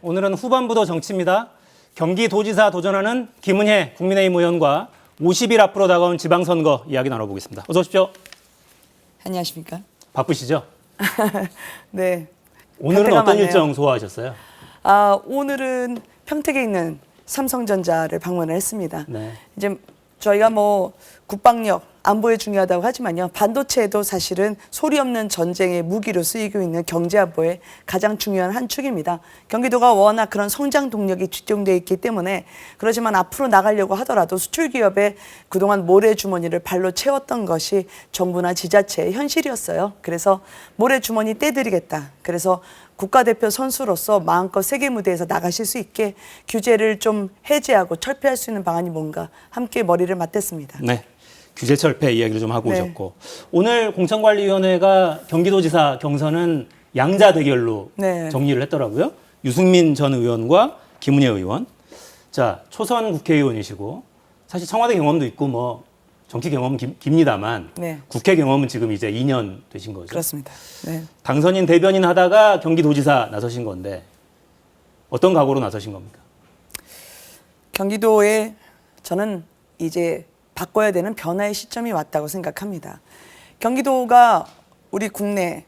오늘은 후반부도 정치입니다. 경기도지사 도전하는 김은혜 국민의힘 의원과 50일 앞으로 다가온 지방선거 이야기 나눠보겠습니다. 어서 오십시오. 안녕하십니까? 바쁘시죠? 네. 오늘은 갈 때가 어떤 많네요. 일정 소화하셨어요? 오늘은 평택에 있는 삼성전자를 방문을 했습니다. 네. 이제 저희가 뭐 국방력, 안보에 중요하다고 하지만요. 반도체도 사실은 소리 없는 전쟁의 무기로 쓰이고 있는 경제 안보의 가장 중요한 한 축입니다. 경기도가 워낙 그런 성장 동력이 집중되어 있기 때문에 그렇지만 앞으로 나가려고 하더라도 수출 기업의 그동안 모래주머니를 발로 채웠던 것이 정부나 지자체의 현실이었어요. 그래서 모래주머니 떼드리겠다. 그래서 국가대표 선수로서 마음껏 세계 무대에서 나가실 수 있게 규제를 좀 해제하고 철폐할 수 있는 방안이 뭔가 함께 머리를 맞댔습니다. 네. 규제 철폐 이야기를 좀 하고 네. 오셨고 오늘 공천관리위원회가 경기도지사 경선은 양자 대결로 네. 정리를 했더라고요. 유승민 전 의원과 김은혜 의원. 자, 초선 국회의원이시고 사실 청와대 경험도 있고 뭐 정치 경험은 깁니다만 네. 국회 경험은 지금 이제 2년 되신 거죠. 그렇습니다. 네. 당선인 대변인 하다가 경기도지사 나서신 건데 어떤 각오로 나서신 겁니까? 경기도에 저는 이제 바꿔야 되는 변화의 시점이 왔다고 생각합니다. 경기도가 우리 국내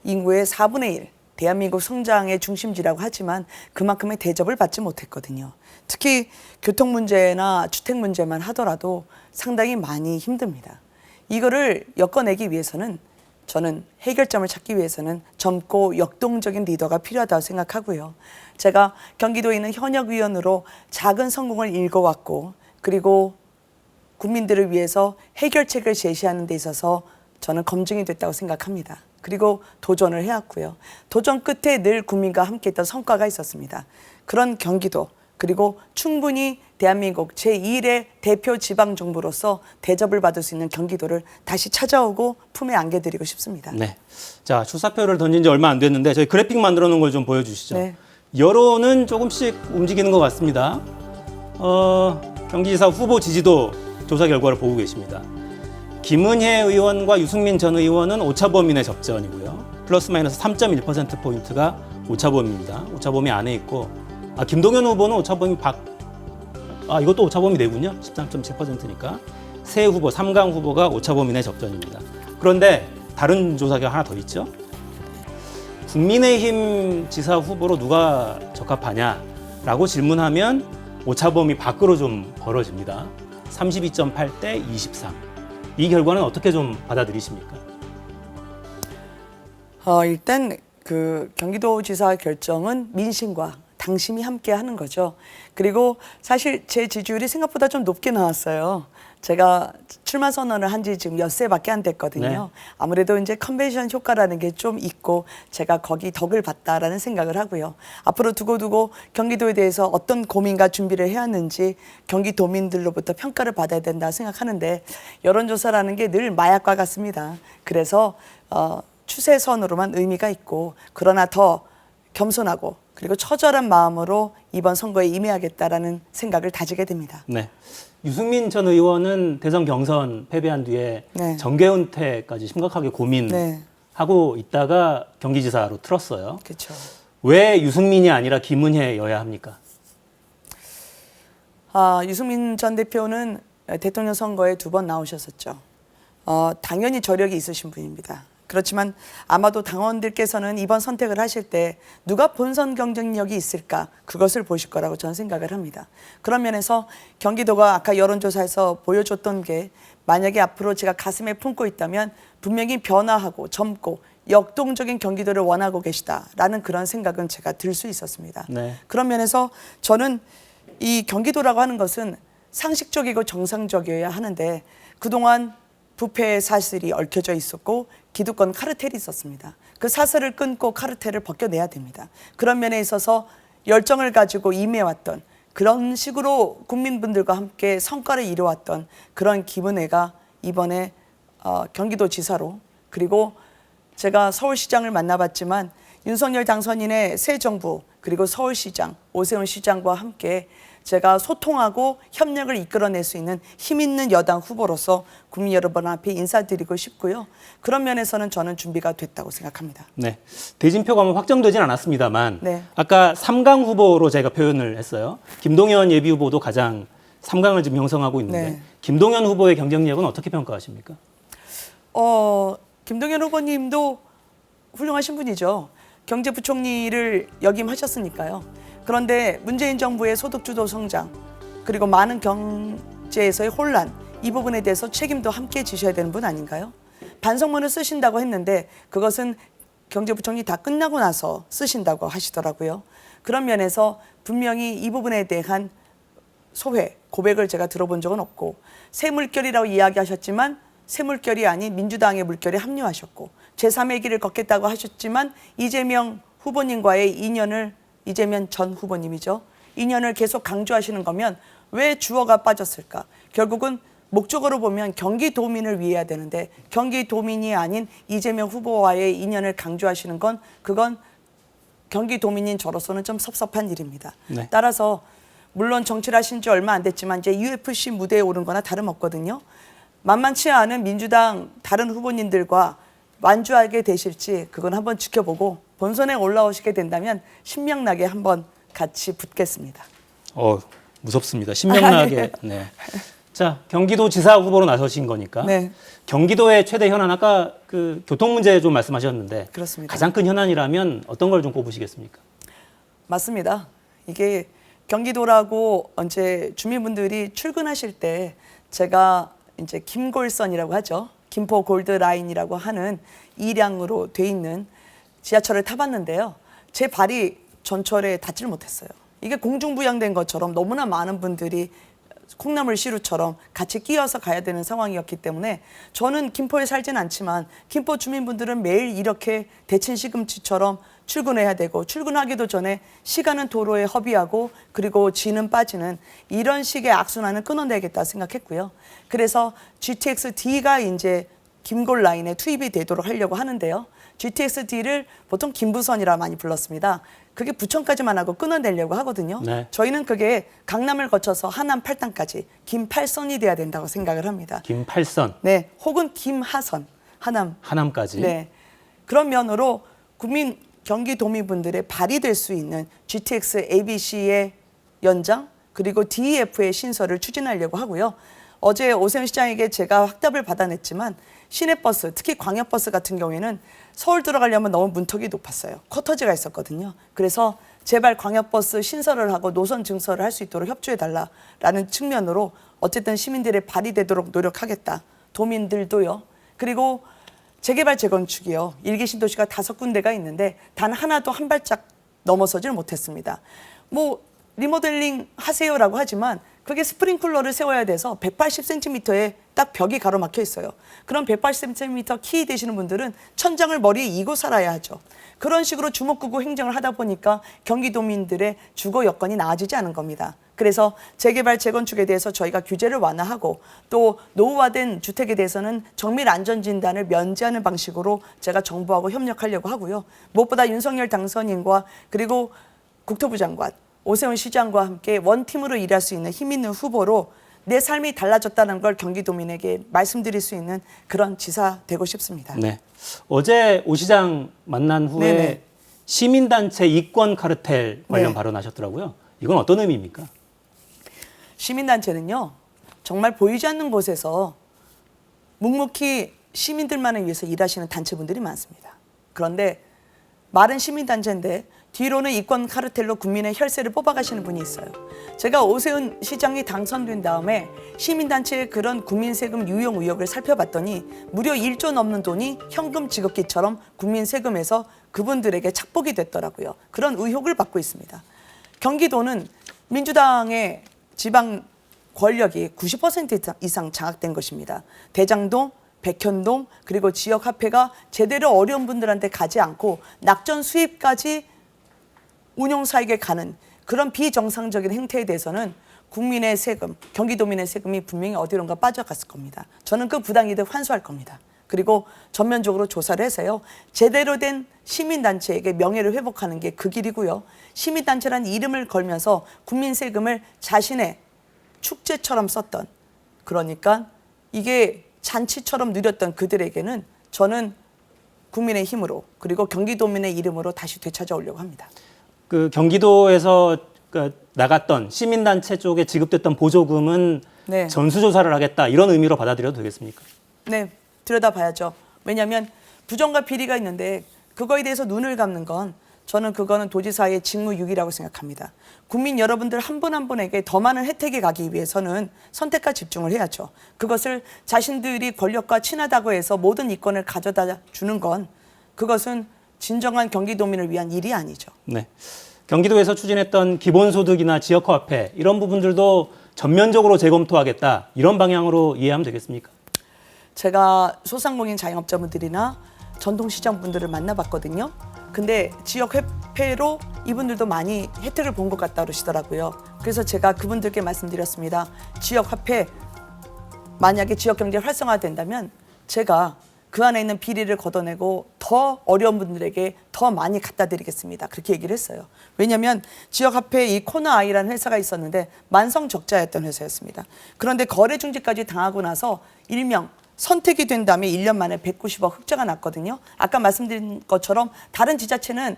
인구의 4분의 1, 대한민국 성장의 중심지라고 하지만 그만큼의 대접을 받지 못했거든요. 특히 교통 문제나 주택 문제만 하더라도 상당히 많이 힘듭니다. 이거를 엮어내기 위해서는 저는 해결점을 찾기 위해서는 젊고 역동적인 리더가 필요하다고 생각하고요. 제가 경기도에 있는 현역 의원으로 작은 성공을 일궈왔고 그리고 국민들을 위해서 해결책을 제시하는 데 있어서 저는 검증이 됐다고 생각합니다. 그리고 도전을 해왔고요. 도전 끝에 늘 국민과 함께했던 성과가 있었습니다. 그런 경기도 그리고 충분히 대한민국 제2의 대표 지방정부로서 대접을 받을 수 있는 경기도를 다시 찾아오고 품에 안겨드리고 싶습니다. 네. 자, 출사표를 던진 지 얼마 안 됐는데 저희 그래픽 만들어 놓은 걸 좀 보여주시죠. 네. 여론은 조금씩 움직이는 것 같습니다. 경기지사 후보 지지도 조사 결과를 보고 계십니다. 김은혜 의원과 유승민 전 의원은 오차범위 접전이고요. 플러스 마이너스 3.1%포인트가 오차범위입니다. 오차범위 안에 있고 김동연 후보는 오차범위 이것도 오차범위 내군요. 13.7%니까 세 후보, 3강 후보가 오차범위 내 접전입니다. 그런데 다른 조사가 하나 더 있죠. 국민의힘 지사 후보로 누가 적합하냐라고 질문하면 오차범위 밖으로 좀 벌어집니다. 32.8 대 23. 이 결과는 어떻게 좀 받아들이십니까? 일단 그 경기도지사 결정은 민심과 당심이 함께 하는 거죠. 그리고 사실 제 지지율이 생각보다 좀 높게 나왔어요. 제가 출마 선언을 한 지 지금 엿새밖에 안 됐거든요. 네. 아무래도 이제 컨벤션 효과라는 게 좀 있고 제가 거기 덕을 봤다라는 생각을 하고요. 앞으로 두고두고 경기도에 대해서 어떤 고민과 준비를 해왔는지 경기도민들로부터 평가를 받아야 된다 생각하는데 여론조사라는 게 늘 마약과 같습니다. 그래서 추세선으로만 의미가 있고 그러나 더 겸손하고 그리고 처절한 마음으로 이번 선거에 임해야겠다라는 생각을 다지게 됩니다. 네. 유승민 전 의원은 대선 경선 패배한 뒤에 네. 정계은퇴까지 심각하게 고민하고 있다가 경기지사로 틀었어요. 그렇죠. 왜 유승민이 아니라 김은혜여야 합니까? 유승민 전 대표는 대통령 선거에 2번 나오셨었죠. 당연히 저력이 있으신 분입니다. 그렇지만 아마도 당원들께서는 이번 선택을 하실 때 누가 본선 경쟁력이 있을까 그것을 보실 거라고 저는 생각을 합니다. 그런 면에서 경기도가 아까 여론조사에서 보여줬던 게 만약에 앞으로 제가 가슴에 품고 있다면 분명히 변화하고 젊고 역동적인 경기도를 원하고 계시다라는 그런 생각은 제가 들 수 있었습니다. 네. 그런 면에서 저는 이 경기도라고 하는 것은 상식적이고 정상적이어야 하는데 그동안 부패의 사슬이 얽혀져 있었고 기득권 카르텔이 있었습니다. 그 사슬을 끊고 카르텔을 벗겨내야 됩니다. 그런 면에 있어서 열정을 가지고 임해왔던 그런 식으로 국민분들과 함께 성과를 이뤄왔던 그런 김은혜가 이번에 경기도지사로 그리고 제가 서울시장을 만나봤지만 윤석열 당선인의 새 정부 그리고 서울시장 오세훈 시장과 함께 제가 소통하고 협력을 이끌어낼 수 있는 힘 있는 여당 후보로서 국민 여러분 앞에 인사드리고 싶고요. 그런 면에서는 저는 준비가 됐다고 생각합니다. 네. 대진표가 뭐 확정되진 않았습니다만 네. 아까 3강 후보로 제가 표현을 했어요. 김동연 예비 후보도 가장 3강을 지금 형성하고 있는데 네. 김동연 후보의 경쟁력은 어떻게 평가하십니까? 김동연 후보님도 훌륭하신 분이죠. 경제부총리를 역임하셨으니까요. 그런데 문재인 정부의 소득주도 성장 그리고 많은 경제에서의 혼란 이 부분에 대해서 책임도 함께 지셔야 되는 분 아닌가요? 반성문을 쓰신다고 했는데 그것은 경제부총리 다 끝나고 나서 쓰신다고 하시더라고요. 그런 면에서 분명히 이 부분에 대한 소회, 고백을 제가 들어본 적은 없고 새 물결이라고 이야기하셨지만 새 물결이 아닌 민주당의 물결에 합류하셨고 제3의 길을 걷겠다고 하셨지만 이재명 후보님과의 인연을 이재명 전 후보님이죠. 인연을 계속 강조하시는 거면 왜 주어가 빠졌을까? 결국은 목적으로 보면 경기도민을 위해야 되는데 경기도민이 아닌 이재명 후보와의 인연을 강조하시는 건 그건 경기도민인 저로서는 좀 섭섭한 일입니다. 네. 따라서 물론 정치를 하신 지 얼마 안 됐지만 이제 UFC 무대에 오른 거나 다름없거든요. 만만치 않은 민주당 다른 후보님들과 완주하게 되실지 그건 한번 지켜보고 본선에 올라오시게 된다면 신명나게 한번 같이 붙겠습니다. 무섭습니다. 신명나게. 네. 자, 경기도지사 후보로 나서신 거니까. 네. 경기도의 최대 현안 아까 그 교통 문제 좀 말씀하셨는데 그렇습니다. 가장 큰 현안이라면 어떤 걸 좀 꼽으시겠습니까? 맞습니다. 이게 경기도라고 이제 주민분들이 출근하실 때 제가 이제 김골선이라고 하죠. 김포 골드 라인이라고 하는 이량으로 돼 있는 지하철을 타봤는데요. 제 발이 전철에 닿지를 못했어요. 이게 공중부양된 것처럼 너무나 많은 분들이 콩나물 시루처럼 같이 끼어서 가야 되는 상황이었기 때문에 저는 김포에 살진 않지만 김포 주민분들은 매일 이렇게 대친 시금치처럼 출근해야 되고 출근하기도 전에 시간은 도로에 허비하고 그리고 지는 빠지는 이런 식의 악순환을 끊어내겠다 생각했고요. 그래서 GTX-D가 이제 김골 라인에 투입이 되도록 하려고 하는데요. GTX-D를 보통 김부선이라 많이 불렀습니다. 그게 부천까지만 하고 끊어내려고 하거든요. 네. 저희는 그게 강남을 거쳐서 하남 8단까지 김8선이 돼야 된다고 생각을 합니다. 김팔선. 네, 혹은 김하선, 하남까지. 네, 그런 면으로 국민 경기도민분들의 발이 될 수 있는 GTX ABC의 연장 그리고 DEF의 신설을 추진하려고 하고요. 어제 오세훈 시장에게 제가 확답을 받아냈지만 시내버스, 특히 광역버스 같은 경우에는 서울 들어가려면 너무 문턱이 높았어요. 커터지가 있었거든요. 그래서 제발 광역버스 신설을 하고 노선 증설을 할 수 있도록 협조해달라라는 측면으로 어쨌든 시민들의 발이 되도록 노력하겠다. 도민들도요. 그리고 재개발 재건축이요. 1기 신도시가 5군데가 있는데 단 하나도 한 발짝 넘어서질 못했습니다. 뭐 리모델링 하세요라고 하지만 그게 스프링클러를 세워야 돼서 180cm에 딱 벽이 가로막혀 있어요. 그럼 180cm 키 되시는 분들은 천장을 머리에 이고 살아야 하죠. 그런 식으로 주먹구구 행정을 하다 보니까 경기도민들의 주거 여건이 나아지지 않은 겁니다. 그래서 재개발 재건축에 대해서 저희가 규제를 완화하고 또 노후화된 주택에 대해서는 정밀 안전진단을 면제하는 방식으로 제가 정부하고 협력하려고 하고요. 무엇보다 윤석열 당선인과 그리고 국토부 장관 오세훈 시장과 함께 원팀으로 일할 수 있는 힘 있는 후보로 내 삶이 달라졌다는 걸 경기도민에게 말씀드릴 수 있는 그런 지사 되고 싶습니다. 네. 어제 오 시장 만난 후에 네네. 시민단체 이권 카르텔 관련 네. 발언하셨더라고요. 이건 어떤 의미입니까? 시민단체는요. 정말 보이지 않는 곳에서 묵묵히 시민들만을 위해서 일하시는 단체분들이 많습니다. 그런데 말은 시민단체인데 뒤로는 이권 카르텔로 국민의 혈세를 뽑아가시는 분이 있어요. 제가 오세훈 시장이 당선된 다음에 시민단체의 그런 국민 세금 유용 의혹을 살펴봤더니 무려 1조 넘는 돈이 현금 지급기처럼 국민 세금에서 그분들에게 착복이 됐더라고요. 그런 의혹을 받고 있습니다. 경기도는 민주당의 지방 권력이 90% 이상 장악된 것입니다. 대장동, 백현동 그리고 지역화폐가 제대로 어려운 분들한테 가지 않고 낙전 수입까지 운용사에게 가는 그런 비정상적인 행태에 대해서는 국민의 세금, 경기도민의 세금이 분명히 어디론가 빠져갔을 겁니다. 저는 그 부당이득 환수할 겁니다. 그리고 전면적으로 조사를 해서요. 제대로 된 시민단체에게 명예를 회복하는 게 그 길이고요. 시민단체란 이름을 걸면서 국민 세금을 자신의 축제처럼 썼던, 그러니까 이게 잔치처럼 누렸던 그들에게는 저는 국민의 힘으로 그리고 경기도민의 이름으로 다시 되찾아오려고 합니다. 그 경기도에서 나갔던 시민단체 쪽에 지급됐던 보조금은 네. 전수조사를 하겠다 이런 의미로 받아들여도 되겠습니까? 네, 들여다봐야죠. 왜냐하면 부정과 비리가 있는데 그거에 대해서 눈을 감는 건 저는 그거는 도지사의 직무유기라고 생각합니다. 국민 여러분들 한 분 한 분에게 더 많은 혜택이 가기 위해서는 선택과 집중을 해야죠. 그것을 자신들이 권력과 친하다고 해서 모든 이권을 가져다 주는 건 그것은 진정한 경기도민을 위한 일이 아니죠. 네. 경기도에서 추진했던 기본소득이나 지역화폐 이런 부분들도 전면적으로 재검토하겠다 이런 방향으로 이해하면 되겠습니까? 제가 소상공인 자영업자분들이나 전통시장분들을 만나봤거든요. 근데 지역화폐로 이분들도 많이 혜택을 본 것 같다 그러시더라고요. 그래서 제가 그분들께 말씀드렸습니다. 지역화폐 만약에 지역경제 활성화된다면 제가 그 안에 있는 비리를 걷어내고 더 어려운 분들에게 더 많이 갖다 드리겠습니다. 그렇게 얘기를 했어요. 왜냐하면 지역화폐 이 코나아이라는 회사가 있었는데 만성적자였던 회사였습니다. 그런데 거래 중지까지 당하고 나서 일명 선택이 된 다음에 1년 만에 190억 흑자가 났거든요. 아까 말씀드린 것처럼 다른 지자체는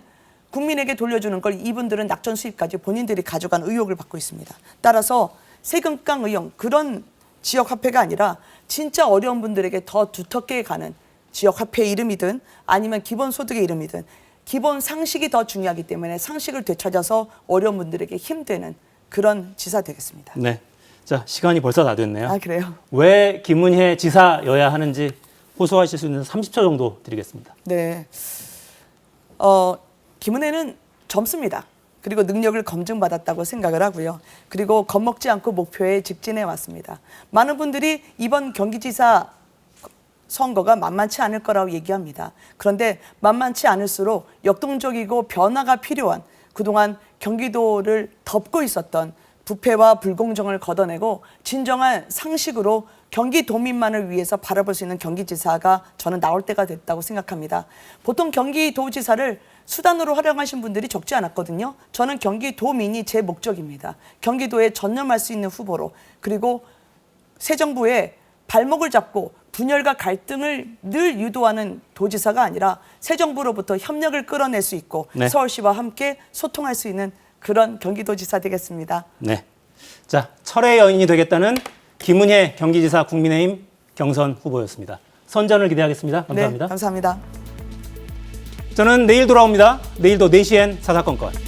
국민에게 돌려주는 걸 이분들은 낙전 수입까지 본인들이 가져간 의혹을 받고 있습니다. 따라서 세금깡 의용 그런 지역화폐가 아니라 진짜 어려운 분들에게 더 두텁게 가는 지역화폐 이름이든 아니면 기본소득의 이름이든 기본 상식이 더 중요하기 때문에 상식을 되찾아서 어려운 분들에게 힘되는 그런 지사 되겠습니다. 네. 자, 시간이 벌써 다 됐네요. 아, 그래요? 왜 김은혜 지사여야 하는지 호소하실 수 있는 30초 정도 드리겠습니다. 네. 김은혜는 젊습니다. 그리고 능력을 검증받았다고 생각을 하고요. 그리고 겁먹지 않고 목표에 직진해 왔습니다. 많은 분들이 이번 경기지사 선거가 만만치 않을 거라고 얘기합니다. 그런데 만만치 않을수록 역동적이고 변화가 필요한 그동안 경기도를 덮고 있었던 부패와 불공정을 걷어내고 진정한 상식으로 경기도민만을 위해서 바라볼 수 있는 경기지사가 저는 나올 때가 됐다고 생각합니다. 보통 경기도지사를 수단으로 활용하신 분들이 적지 않았거든요. 저는 경기도민이 제 목적입니다. 경기도에 전념할 수 있는 후보로 그리고 새 정부의 발목을 잡고 분열과 갈등을 늘 유도하는 도지사가 아니라 새 정부로부터 협력을 끌어낼 수 있고 네. 서울시와 함께 소통할 수 있는 그런 경기도지사 되겠습니다. 네. 자, 철의 여인이 되겠다는 김은혜 경기지사 국민의힘 경선 후보였습니다. 선전을 기대하겠습니다. 감사합니다. 네, 감사합니다. 저는 내일 돌아옵니다. 내일도 4시엔 사사건건.